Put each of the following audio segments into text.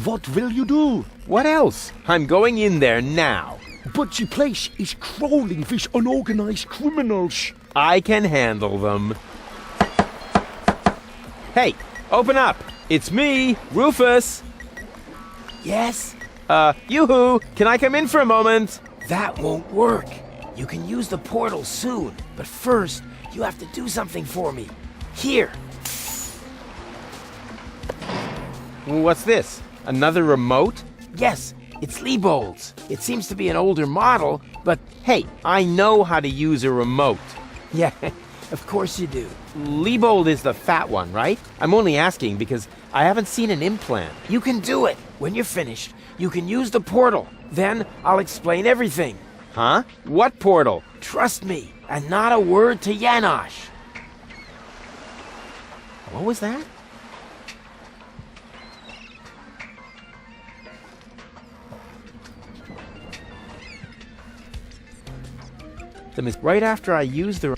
What will you do? What else? I'm going in there now. But the place is crawling with unorganized criminals. I can handle them. Hey, open up. It's me, Rufus. Yes? Yoo-hoo, can I come in for a moment? That won't work. You can use the portal soon, but first, you have to do something for me. Here. What's this? Another remote? Yes, it's Liebold's. It seems to be an older model, but Hey, I know how to use a remote. yeah, of course you do. Liebold is the fat one, right? I'm only asking because I haven't seen an implant. You can do it. When you're finished, you can use the portal. Then I'll explain everything. Huh? What portal? Trust me, and not a word to Janosch. What was that? Right after I used the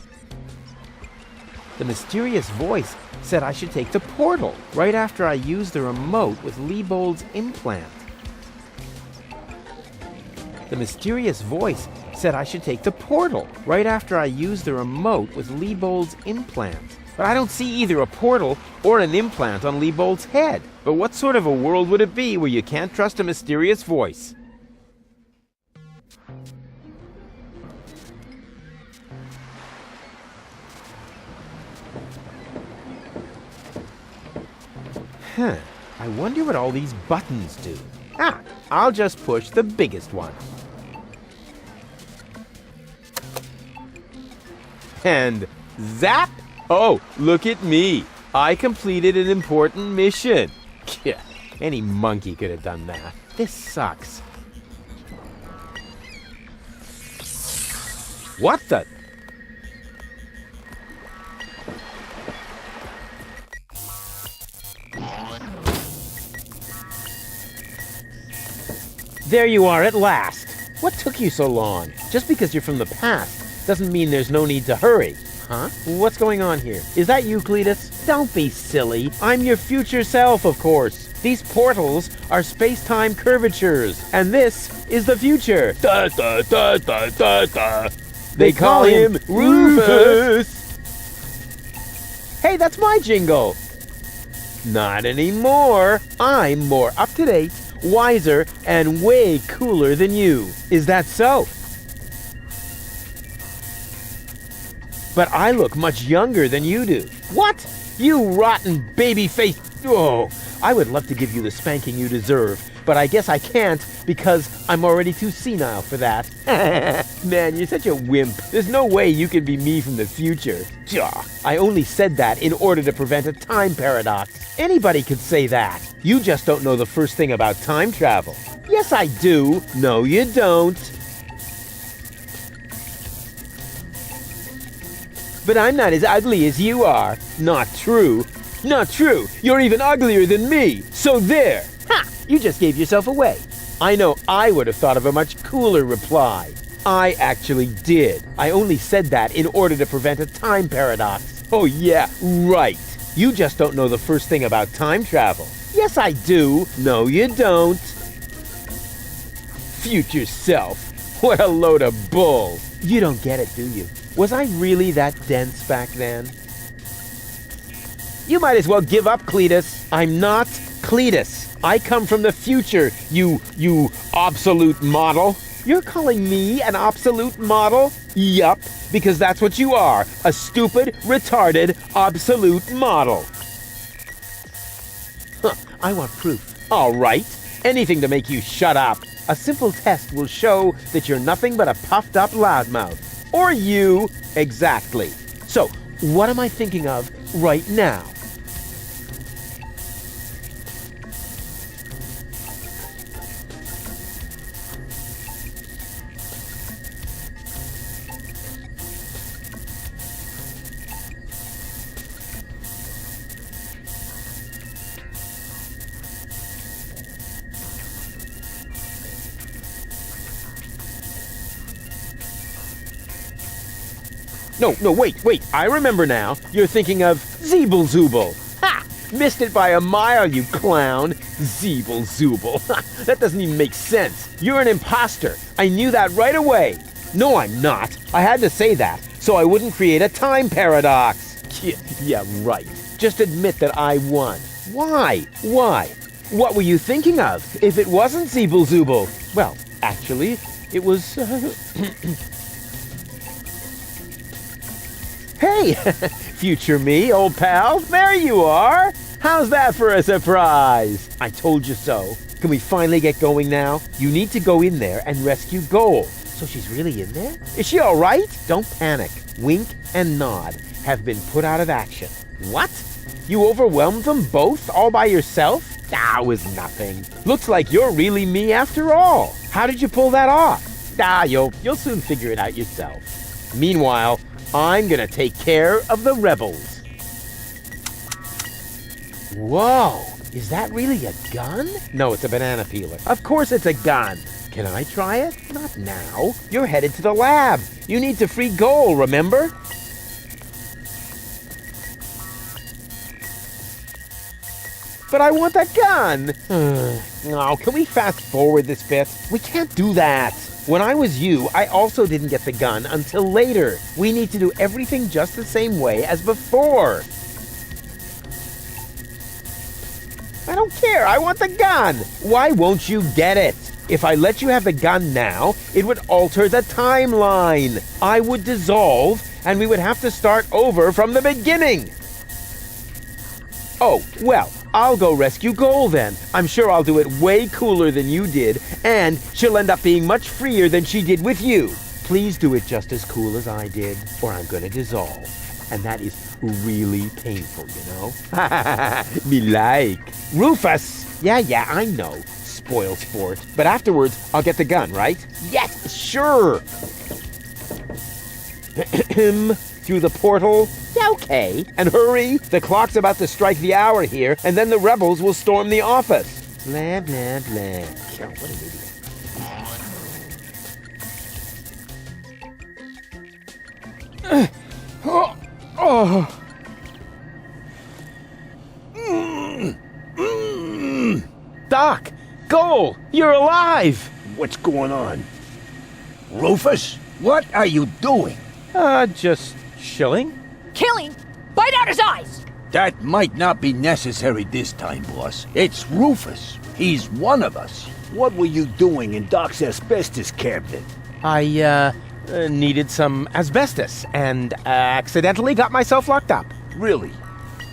mysterious voice said I should take the portal. Right after I used the remote with Liebold's implant. The mysterious voice said I should take the portal. Right after I used the remote with Liebold's implant. But I don't see either a portal or an implant on Liebold's head. But what sort of a world would it be where you can't trust a mysterious voice? I wonder what all these buttons do. I'll just push the biggest one. And zap! Oh, look at me. I completed an important mission. Yeah, any monkey could have done that. This sucks. What the? There you are at last. What took you so long? Just because you're from the past doesn't mean there's no need to hurry. Huh? What's going on here? Is that you, Cletus? Don't be silly. I'm your future self, of course. These portals are space-time curvatures, and this is the future. Da, da, da, da, da, da. They call him Rufus. Hey, that's my jingle. Not anymore. I'm more up-to-date, wiser, and way cooler than you. Is that so? But I look much younger than you do. What? You rotten baby-faced... Oh, I would love to give you the spanking you deserve, but I guess I can't because I'm already too senile for that. Man, you're such a wimp. There's no way you can be me from the future. I only said that in order to prevent a time paradox. Anybody could say that. You just don't know the first thing about time travel. Yes, I do. No, you don't. But I'm not as ugly as you are. Not true. Not true. You're even uglier than me. So there. Ha! You just gave yourself away. I know I would have thought of a much cooler reply. I actually did. I only said that in order to prevent a time paradox. Oh yeah, right. You just don't know the first thing about time travel. Yes, I do. No, you don't. Future self. What a load of bull. You don't get it, do you? Was I really that dense back then? You might as well give up, Cletus. I'm not Cletus. I come from the future, you obsolete model. You're calling me an obsolete model? Yup, because that's what you are. A stupid, retarded, obsolete model. I want proof. All right. Anything to make you shut up. A simple test will show that you're nothing but a puffed up loudmouth. Or you. Exactly. So, what am I thinking of right now? No, wait, I remember now. You're thinking of Zeeble-Zooble. Ha! Missed it by a mile, you clown. Zeeble Zooble. That doesn't even make sense. You're an imposter. I knew that right away. No, I'm not. I had to say that, so I wouldn't create a time paradox. Yeah, right. Just admit that I won. Why? Why? What were you thinking of if it wasn't Zeeble Zooble? Well, actually, it was... Hey, future me, old pal. There you are. How's that for a surprise? I told you so. Can we finally get going now? You need to go in there and rescue Goal. So she's really in there? Is she all right? Don't panic. Wink and Nod have been put out of action. What? You overwhelmed them both all by yourself? That was nothing. Looks like you're really me after all. How did you pull that off? You'll soon figure it out yourself. Meanwhile, I'm gonna take care of the rebels. Whoa, is that really a gun? No, it's a banana peeler. Of course it's a gun. Can I try it? Not now. You're headed to the lab. You need to free Goal, remember? But I want that gun. Oh, can we fast forward this bit? We can't do that. When I was you, I also didn't get the gun until later. We need to do everything just the same way as before. I don't care. I want the gun. Why won't you get it? If I let you have the gun now, it would alter the timeline. I would dissolve, and we would have to start over from the beginning. Oh, well, I'll go rescue Goal then. I'm sure I'll do it way cooler than you did, and she'll end up being much freer than she did with you. Please do it just as cool as I did, or I'm gonna dissolve. And that is really painful, you know? Me like. Rufus! Yeah, I know. Spoil sport. But afterwards, I'll get the gun, right? Yes, sure! Through the portal? Yeah, okay. And hurry, the clock's about to strike the hour here, and then the rebels will storm the office. Blah, blah, blah. Oh, what an idiot. Doc! Goal! You're alive! What's going on? Rufus, what are you doing? Just chilling. Killing? Bite out his eyes! That might not be necessary this time, boss. It's Rufus. He's one of us. What were you doing in Doc's asbestos cabinet? I, needed some asbestos and accidentally got myself locked up. Really?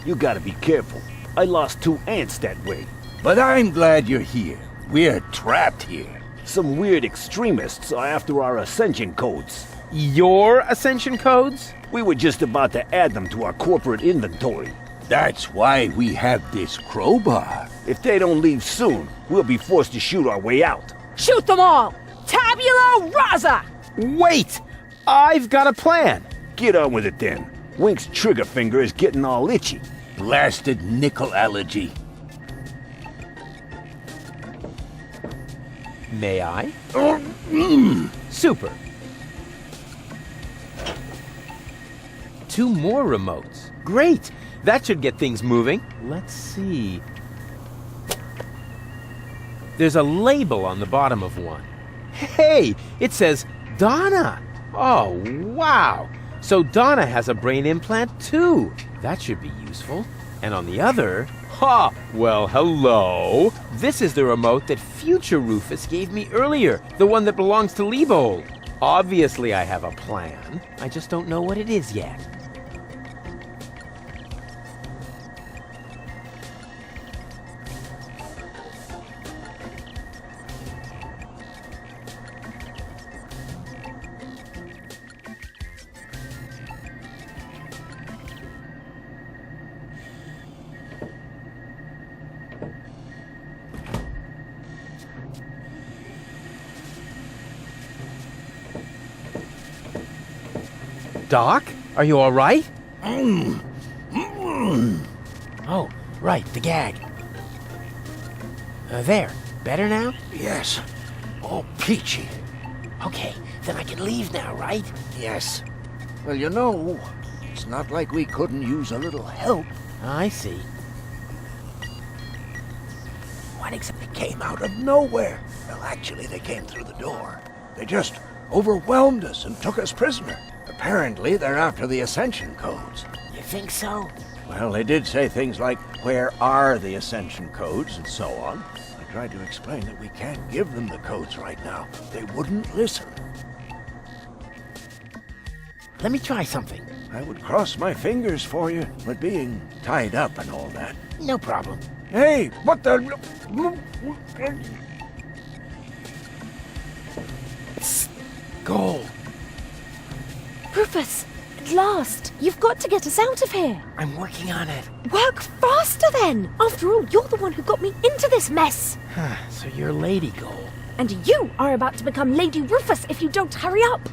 You gotta be careful. I lost 2 ants that way. But I'm glad you're here. We're trapped here. Some weird extremists are after our ascension codes. Your ascension codes? We were just about to add them to our corporate inventory. That's why we have this crowbar. If they don't leave soon, we'll be forced to shoot our way out. Shoot them all! Tabula rasa! Wait! I've got a plan. Get on with it then. Wink's trigger finger is getting all itchy. Blasted nickel allergy. May I? Super. 2 more remotes. Great! That should get things moving. Let's see. There's a label on the bottom of one. Hey! It says Donna! Oh, wow! So Donna has a brain implant too. That should be useful. And on the other... Ha! Well, hello! This is the remote that future Rufus gave me earlier. The one that belongs to Liebold. Obviously I have a plan. I just don't know what it is yet. Doc, are you all right? Oh, right, the gag. There, better now? Yes. All peachy. Okay, then I can leave now, right? Yes. Well, you know, it's not like we couldn't use a little help. I see. What exactly? They came out of nowhere. Well, actually, they came through the door. They just overwhelmed us and took us prisoner. Apparently, they're after the Ascension codes. You think so? Well, they did say things like, where are the Ascension codes, and so on. I tried to explain that we can't give them the codes right now. They wouldn't listen. Let me try something. I would cross my fingers for you, but being tied up and all that. No problem. Hey, what the... Gold. Rufus, at last! You've got to get us out of here! I'm working on it. Work faster then! After all, you're the one who got me into this mess! So you're Lady Gold. And you are about to become Lady Rufus if you don't hurry up!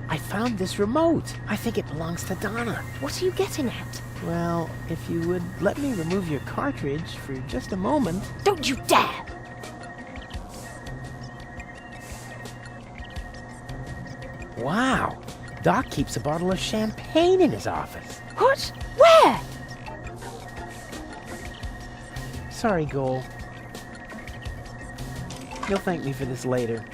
I found this remote. I think it belongs to Donna. What are you getting at? Well, if you would let me remove your cartridge for just a moment. Don't you dare! Wow. Doc keeps a bottle of champagne in his office. What? Where? Sorry, Goal. You'll thank me for this later.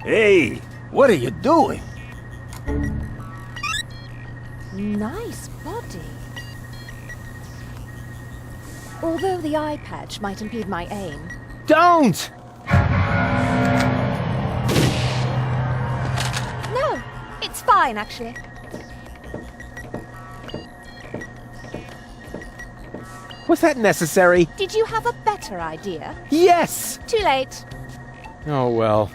Hey, what are you doing? Nice body. Although the eye patch might impede my aim. Don't! No, it's fine actually. Was that necessary? Did you have a better idea? Yes! Too late. Oh, well.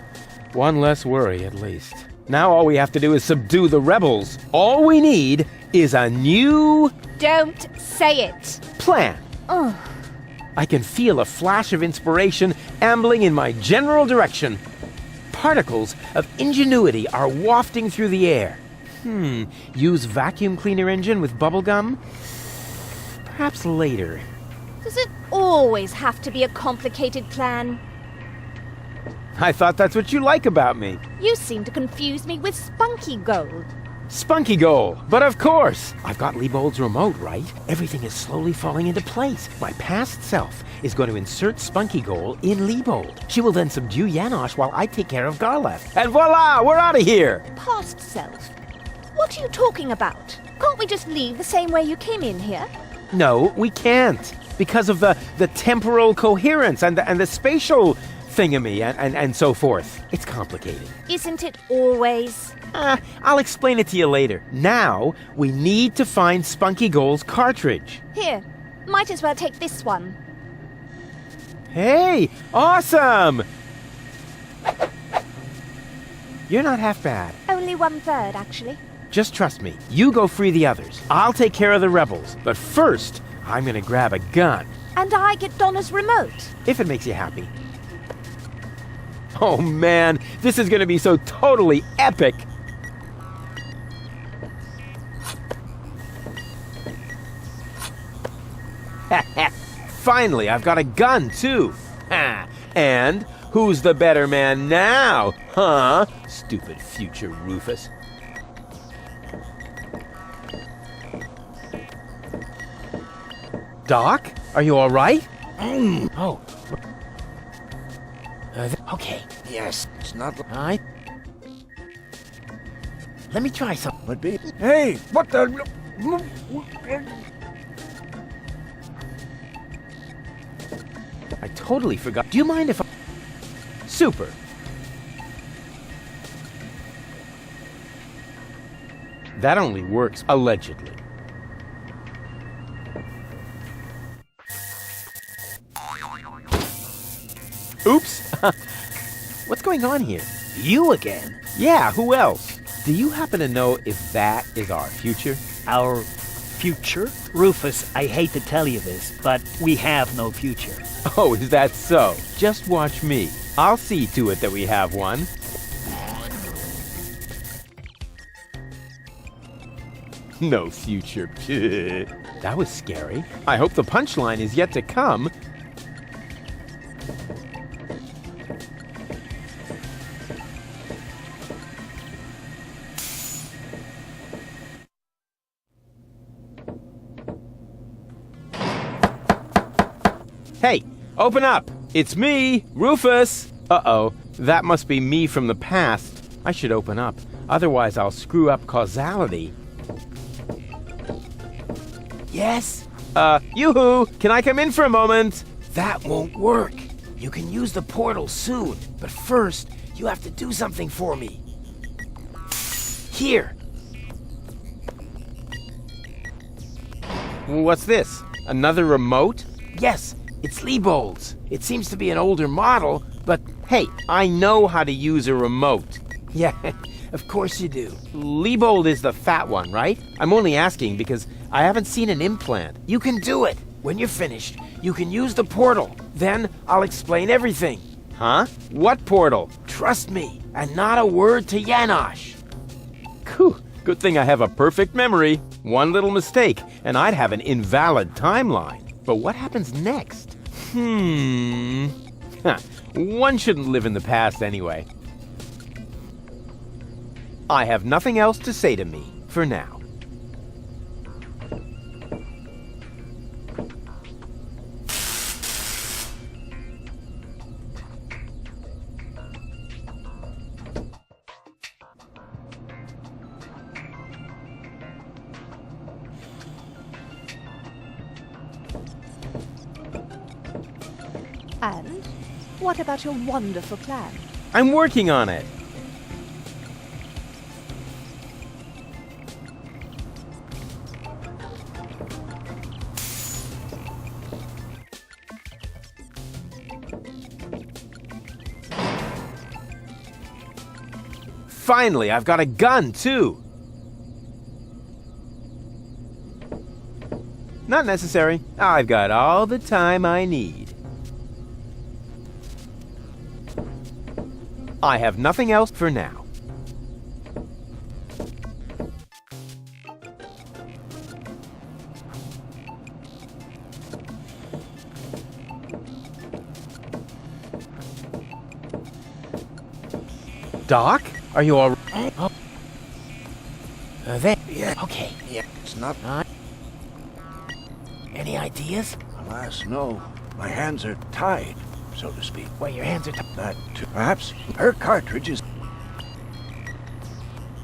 One less worry, at least. Now all we have to do is subdue the rebels. All we need is a new Don't say it. plan. Ugh. I can feel a flash of inspiration ambling in my general direction. Particles of ingenuity are wafting through the air. Use vacuum cleaner engine with bubblegum? Perhaps later. Does it always have to be a complicated plan? I thought that's what you like about me. You seem to confuse me with Spunky Gold. Spunky goal. But of course, I've got Liebold's remote, right? Everything is slowly falling into place. My past self is going to insert Spunky goal in Liebold. She will then subdue Janosch while I take care of Garlef. And voila, we're out of here! Past self? What are you talking about? Can't we just leave the same way you came in here? No, we can't. Because of the temporal coherence and the spatial thingamy and so forth. It's complicated. Isn't it always? I'll explain it to you later. Now, we need to find Spunky Goal's cartridge. Here, might as well take this one. Hey, awesome! You're not half bad. Only 1/3, actually. Just trust me. You go free the others. I'll take care of the rebels. But first, I'm gonna grab a gun. And I get Donna's remote. If it makes you happy. Oh man, this is gonna be so totally epic! Finally, I've got a gun too! Ha! And who's the better man now? Huh? Stupid future Rufus. Doc, are you alright? Oh. Okay. Yes, it's not... Let me try something. Would be... Hey, what the... I totally forgot. Do you mind if I... Super. That only works allegedly. Oops! What's going on here? You again? Yeah, who else? Do you happen to know if that is our future? Our future? Rufus, I hate to tell you this, but we have no future. Oh, is that so? Just watch me. I'll see to it that we have one. No future. That was scary. I hope the punchline is yet to come. Hey, open up! It's me, Rufus! Uh-oh, that must be me from the past. I should open up, otherwise I'll screw up causality. Yes? Yoo-hoo! Can I come in for a moment? That won't work. You can use the portal soon, but first, you have to do something for me. Here. What's this? Another remote? Yes, it's Liebold's. It seems to be an older model, but Hey, I know how to use a remote. yeah, of course you do. Liebold is the fat one, right? I'm only asking because I haven't seen an implant. You can do it. When you're finished, you can use the portal. Then I'll explain everything. Huh? What portal? Trust me, and not a word to Janosch. Whew, good thing I have a perfect memory. One little mistake, and I'd have an invalid timeline. But what happens next? One shouldn't live in the past anyway. I have nothing else to say to me, for now. And what about your wonderful plan? I'm working on it. Finally, I've got a gun, too. Not necessary. I've got all the time I need. I have nothing else for now. Doc? Are you all right? Oh. There. Yeah. Okay. Yeah, it's not. Any ideas? Alas, no. My hands are tied, so to speak. Well, your hands are That, too. Perhaps her cartridge is...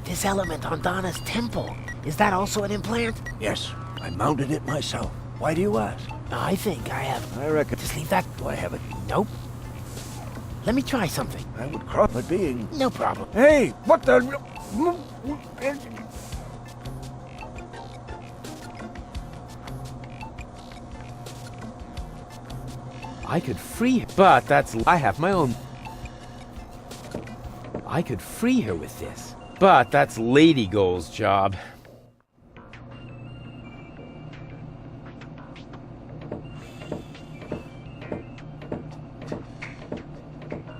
This element on Donna's temple. Is that also an implant? Yes, I mounted it myself. Why do you ask? I think I have. I reckon... Just leave that. Do I have it? Nope. Let me try something. I would cross it being... No problem. Hey, what the... I could free her, but I have my own. I could free her with this, but that's Lady Goal's job.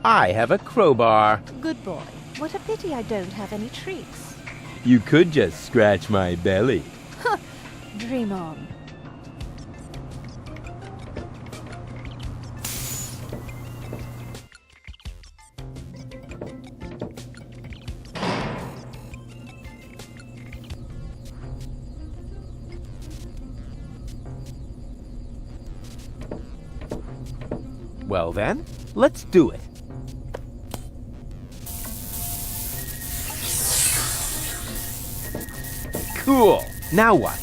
I have a crowbar. Good boy. What a pity I don't have any tricks. You could just scratch my belly. Dream on. Well then, let's do it. Cool. Now what?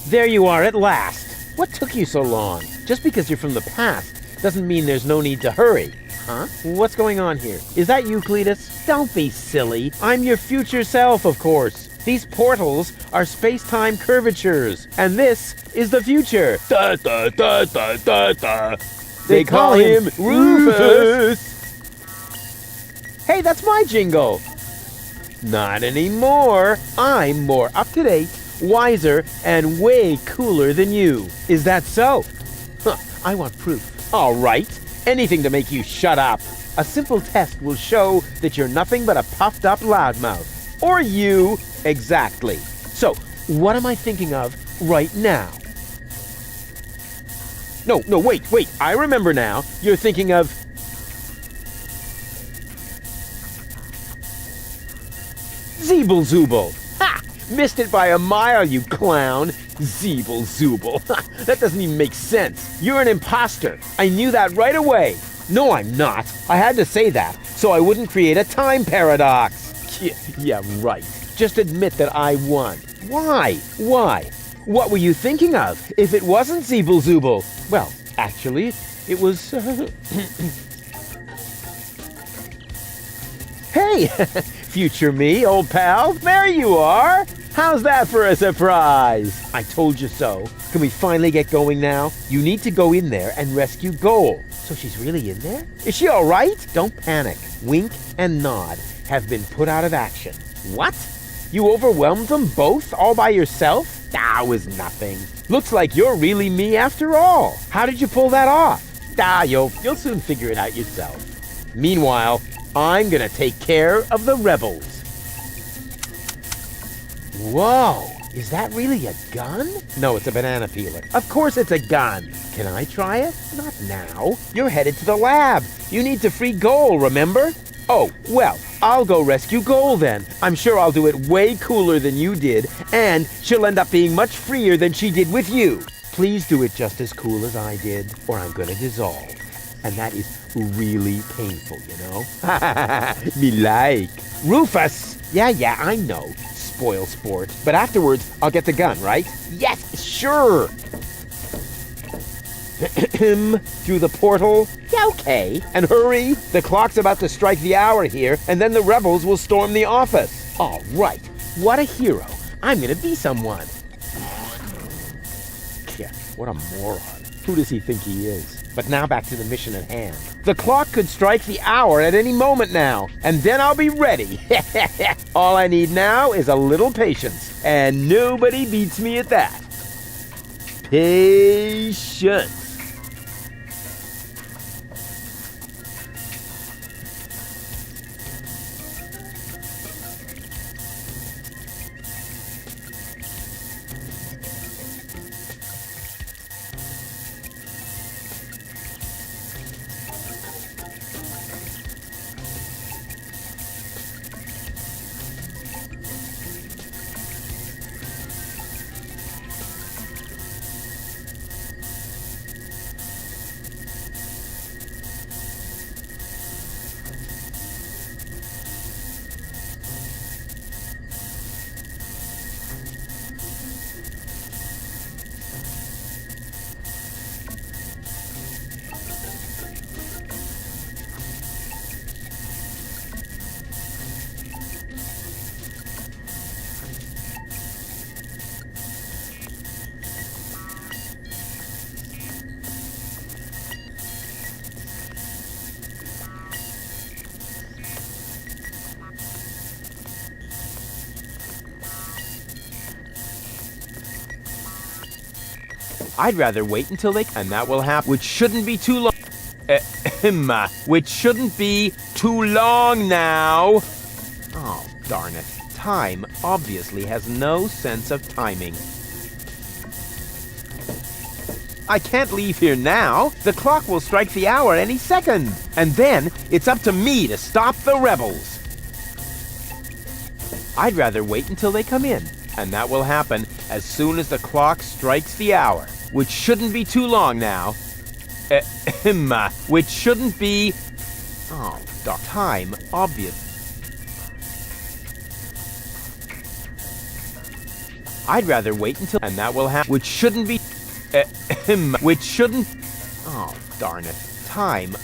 There you are at last. What took you so long? Just because you're from the past doesn't mean there's no need to hurry. Huh? What's going on here? Is that you, Cletus? Don't be silly. I'm your future self, of course. These portals are space-time curvatures, and this is the future. Da, da, da, da, da, da. They call him Rufus. Hey, that's my jingle. Not anymore. I'm more up-to-date, wiser, and way cooler than you. Is that so? Huh, I want proof. All right. Anything to make you shut up. A simple test will show that you're nothing but a puffed-up loudmouth. Or you. Exactly. So, what am I thinking of right now? No, wait. I remember now. You're thinking of... Zeeble-Zooble. Ha! Missed it by a mile, you clown. Zeeble-Zooble. That doesn't even make sense. You're an imposter. I knew that right away. No, I'm not. I had to say that, so I wouldn't create a time paradox. Yeah, right. Just admit that I won. Why? What were you thinking of if it wasn't Zeeble-Zooble? Well, actually, it was... Hey, future me, old pal. There you are. How's that for a surprise? I told you so. Can we finally get going now? You need to go in there and rescue Goal. So she's really in there? Is she all right? Don't panic. Wink and Nod have been put out of action. What? You overwhelmed them both all by yourself? That was nothing. Looks like you're really me after all. How did you pull that off? You'll soon figure it out yourself. Meanwhile, I'm gonna take care of the rebels. Whoa, is that really a gun? No, it's a banana peeler. Of course it's a gun. Can I try it? Not now. You're headed to the lab. You need to free Goal, remember? Oh, well, I'll go rescue Goal then. I'm sure I'll do it way cooler than you did, and she'll end up being much freer than she did with you. Please do it just as cool as I did, or I'm gonna dissolve. And that is really painful, you know? Me like. Rufus! Yeah, I know. Spoil sport. But afterwards, I'll get the gun, right? Yes, sure! Through the portal? Yeah, okay. And hurry, the clock's about to strike the hour here, and then the rebels will storm the office. All right, what a hero. I'm gonna be someone. Yeah, what a moron. Who does he think he is? But now back to the mission at hand. The clock could strike the hour at any moment now, and then I'll be ready. All I need now is a little patience, and nobody beats me at that. Patience. I'd rather wait until they... And that will happen. Which shouldn't be too long... Which shouldn't be too long now. Oh, darn it. Time obviously has no sense of timing. I can't leave here now. The clock will strike the hour any second. And then it's up to me to stop the rebels. I'd rather wait until they come in. And that will happen as soon as the clock strikes the hour. Which shouldn't be too long now. Which shouldn't be... Oh, time, obvious. I'd rather wait until... And that will happen. Which shouldn't be... Which shouldn't... Oh, darn it. Time...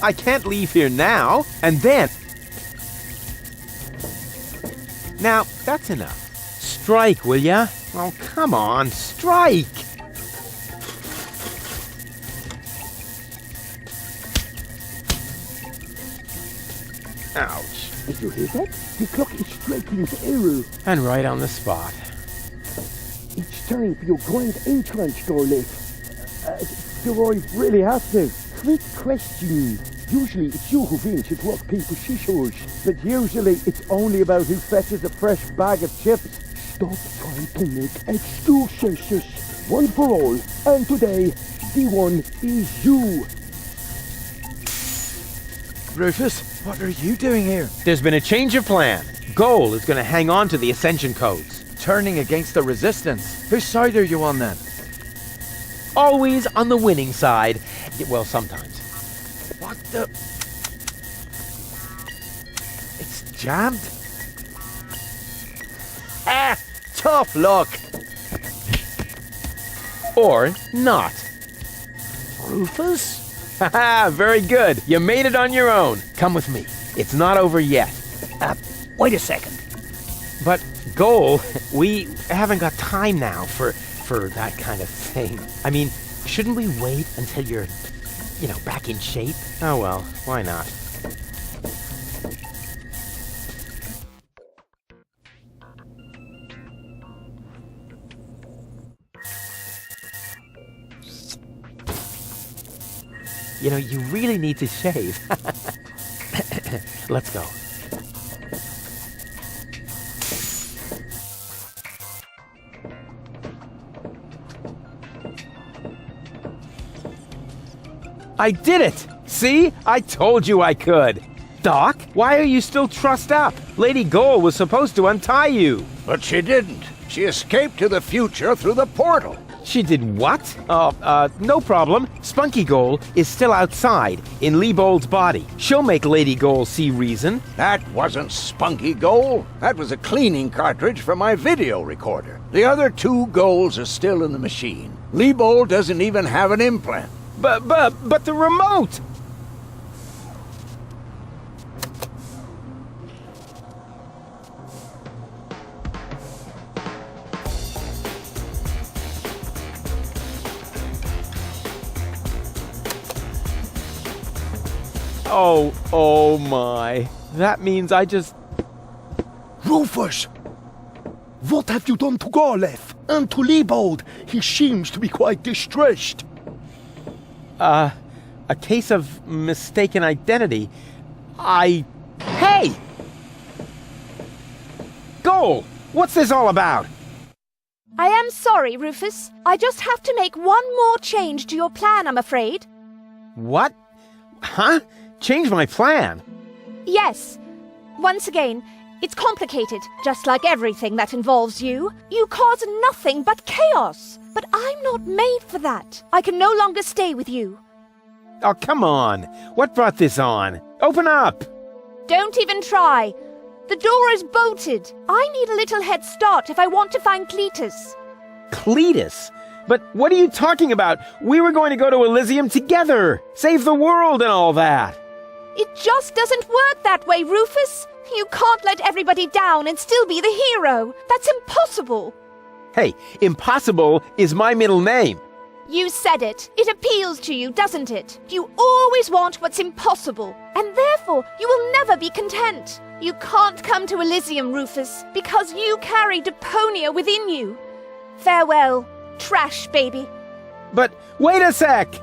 I can't leave here now. And then... Now, that's enough. Strike, will ya? Oh, come on, strike! Ouch. Did you hear that? The clock is striking zero. And right on the spot. It's time for your grand entrance, Garlic. Do I really have to? Quick question. Usually it's you who wins at rock, paper, scissors. But usually it's only about who fetches a fresh bag of chips. Stop trying to make excuses. One for all. And today, the one is you. Rufus, what are you doing here? There's been a change of plan. Goal is going to hang on to the Ascension codes. Turning against the Resistance. Whose side are you on then? Always on the winning side. Well, sometimes. What the... It's jammed? Ah! Tough luck! Or not. Rufus? Haha, very good. You made it on your own. Come with me. It's not over yet. Wait a second. But, Goal, we haven't got time now for that kind of thing. I mean, shouldn't we wait until you're, back in shape? Oh well, why not? You really need to shave. Let's go. I did it! See? I told you I could. Doc, why are you still trussed up? Lady Goal was supposed to untie you. But she didn't. She escaped to the future through the portal. She did what? No problem. Spunky Goal is still outside, in Leibold's body. She'll make Lady Goal see reason. That wasn't Spunky Goal. That was a cleaning cartridge for my video recorder. The other two goals are still in the machine. Leibold doesn't even have an implant. But the remote! Oh my. That means I just... Rufus! What have you done to Garleth? And to Leibold? He seems to be quite distressed. A case of mistaken identity. Hey! Goal! What's this all about? I am sorry, Rufus. I just have to make one more change to your plan, I'm afraid. What? Huh? Change my plan? Yes. Once again, it's complicated, just like everything that involves you. You cause nothing but chaos. But I'm not made for that. I can no longer stay with you. Oh, come on. What brought this on? Open up! Don't even try. The door is bolted. I need a little head start if I want to find Cletus. Cletus? But what are you talking about? We were going to go to Elysium together. Save the world and all that. It just doesn't work that way, Rufus. You can't let everybody down and still be the hero. That's impossible. Hey, impossible is my middle name. You said it. It appeals to you, doesn't it? You always want what's impossible, and therefore you will never be content. You can't come to Elysium, Rufus, because you carry Deponia within you. Farewell, trash baby. But wait a sec!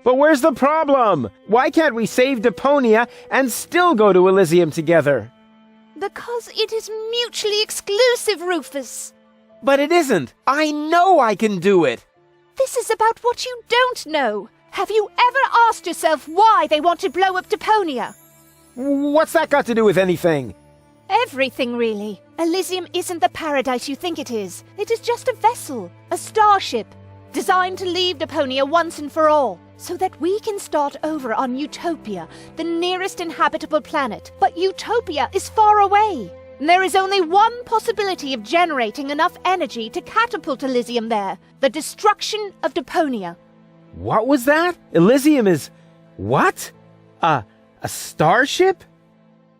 But where's the problem? Why can't we save Deponia and still go to Elysium together? Because it is mutually exclusive, Rufus. But it isn't. I know I can do it. This is about what you don't know. Have you ever asked yourself why they want to blow up Deponia? What's that got to do with anything? Everything, really. Elysium isn't the paradise you think it is. It is just a vessel, a starship. designed to leave Deponia once and for all, so that we can start over on Utopia, the nearest inhabitable planet. But Utopia is far away. There is only one possibility of generating enough energy to catapult Elysium there: the destruction of Deponia. What was that? Elysium is... what? A starship?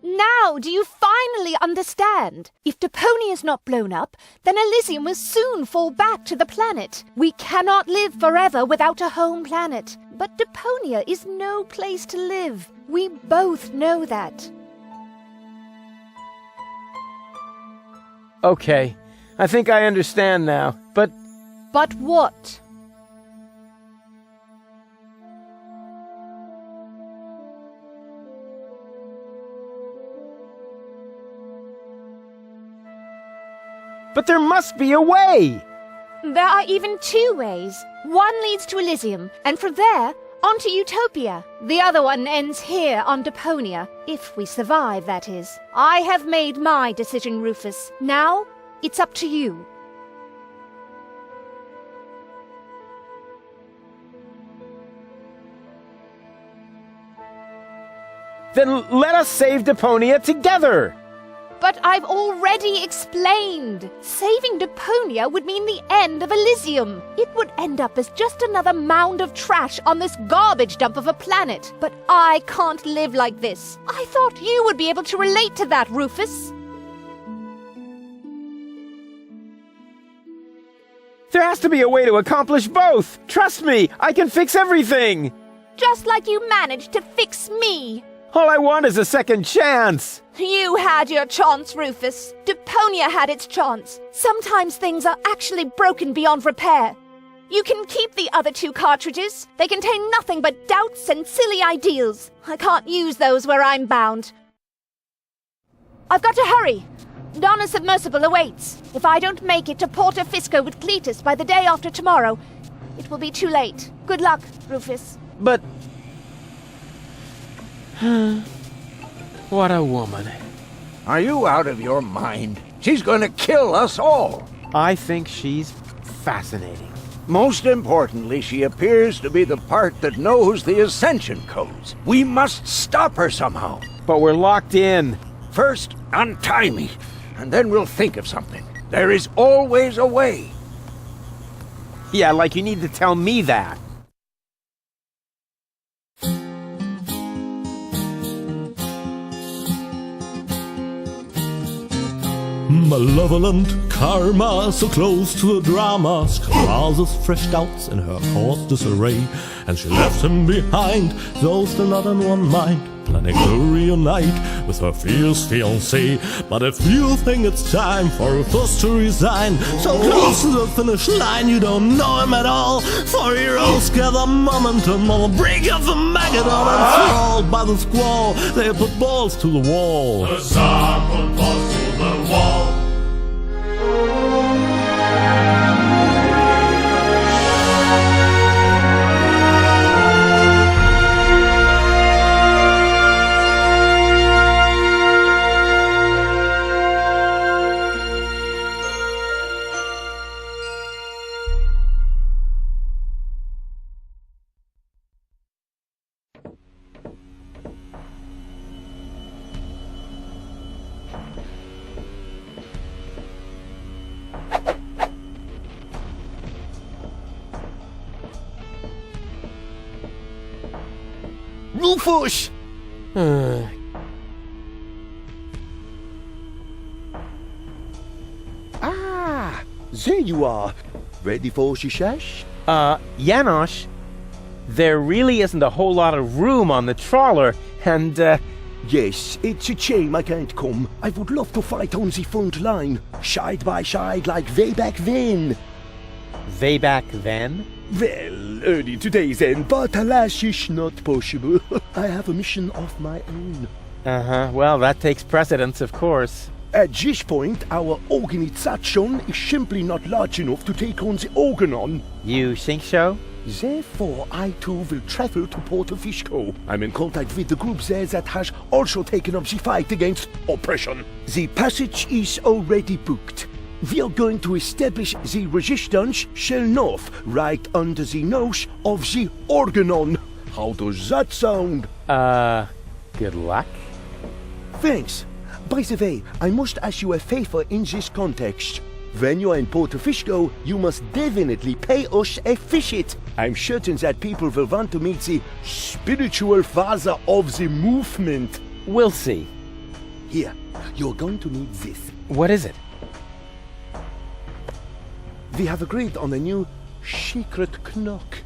Now do you finally understand? If Deponia is not blown up, then Elysium will soon fall back to the planet. We cannot live forever without a home planet. But Deponia is no place to live. We both know that. Okay, I think I understand now, but... But what? But there must be a way! There are even two ways. One leads to Elysium, and from there, onto Utopia. The other one ends here on Deponia, if we survive, that is. I have made my decision, Rufus. Now, it's up to you. Then let us save Deponia together! But I've already explained. Saving Deponia would mean the end of Elysium. It would end up as just another mound of trash on this garbage dump of a planet. But I can't live like this. I thought you would be able to relate to that, Rufus. There has to be a way to accomplish both! Trust me, I can fix everything! Just like you managed to fix me. All I want is a second chance! You had your chance, Rufus. Deponia had its chance. Sometimes things are actually broken beyond repair. You can keep the other two cartridges. They contain nothing but doubts and silly ideals. I can't use those where I'm bound. I've got to hurry. Donna's submersible awaits. If I don't make it to Porto Fisco with Cletus by the day after tomorrow, it will be too late. Good luck, Rufus. But... what a woman. Are you out of your mind? She's gonna kill us all. I think she's fascinating. Most importantly, she appears to be the part that knows the Ascension codes. We must stop her somehow. But we're locked in. First, untie me, and then we'll think of something. There is always a way. Yeah, like you need to tell me that. Malevolent karma, so close to a drama, causes fresh doubts in her course disarray, and she left him behind, though still not in one mind, planning to reunite with her fierce fiancé. But if you think it's time for Rufus to resign, so close to the finish line you don't know him at all, for heroes gather momentum on the brink of the Magedon, and thralled by the squall, they put balls to the wall. The Tsar put balls to the wall. Rufus! Ah, there you are. Ready for Shishash? Janosch, there really isn't a whole lot of room on the trawler, and, Yes, it's a shame I can't come. I would love to fight on the front line, side by side like way back then. way back then? Well, early today then, but alas, it's not possible. I have a mission of my own. Uh-huh, well, that takes precedence, of course. At this point, our organization is simply not large enough to take on the Organon. You think so? Therefore, I too will travel to Porto Fisco. I'm in contact with the group there that has also taken up the fight against oppression. The passage is already booked. We are going to establish the resistance shell north, right under the nose of the Organon. How does that sound? Good luck. Thanks. By the way, I must ask you a favor in this context. When you are in Porto Fisco, you must definitely pay us a visit. I'm certain that people will want to meet the spiritual father of the movement. We'll see. Here, you're going to need this. What is it? We have agreed on a new secret knock.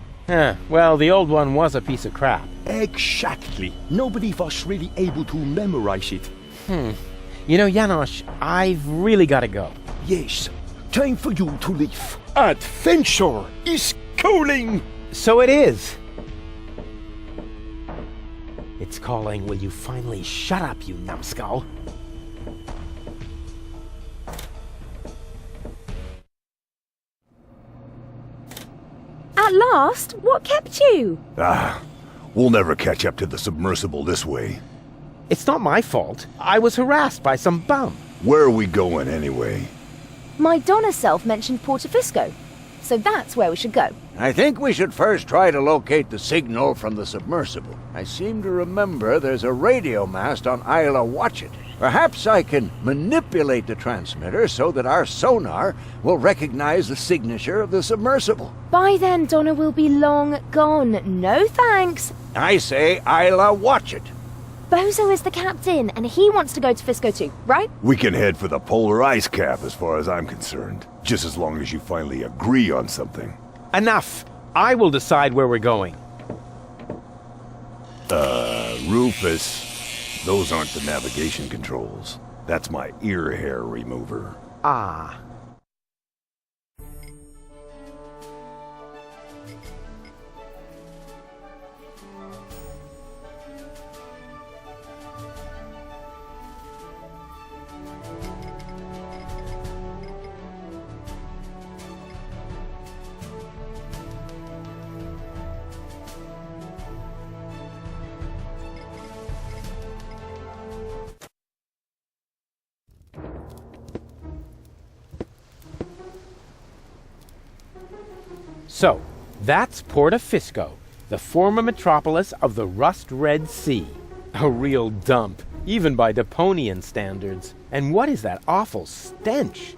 Well, the old one was a piece of crap. Exactly. Nobody was really able to memorize it. You know, Janosch, I've really got to go. Yes, time for you to leave. Adventure is calling! So it is. It's calling, will you finally shut up, you numbskull? At last? What kept you? We'll never catch up to the submersible this way. It's not my fault. I was harassed by some bum. Where are we going anyway? My Donna self mentioned Porto Fisco, so that's where we should go. I think we should first try to locate the signal from the submersible. I seem to remember there's a radio mast on Isla Watchet. Perhaps I can manipulate the transmitter so that our sonar will recognize the signature of the submersible. By then, Donna will be long gone. No thanks. I say Isla Watchet. Bozo is the captain, and he wants to go to Fisco too, right? We can head for the polar ice cap as far as I'm concerned. Just as long as you finally agree on something. Enough! I will decide where we're going. Rufus, those aren't the navigation controls. That's my ear hair remover. Ah. So, that's Porto Fisco, the former metropolis of the Rust-Red Sea. A real dump, even by Deponian standards. And what is that awful stench?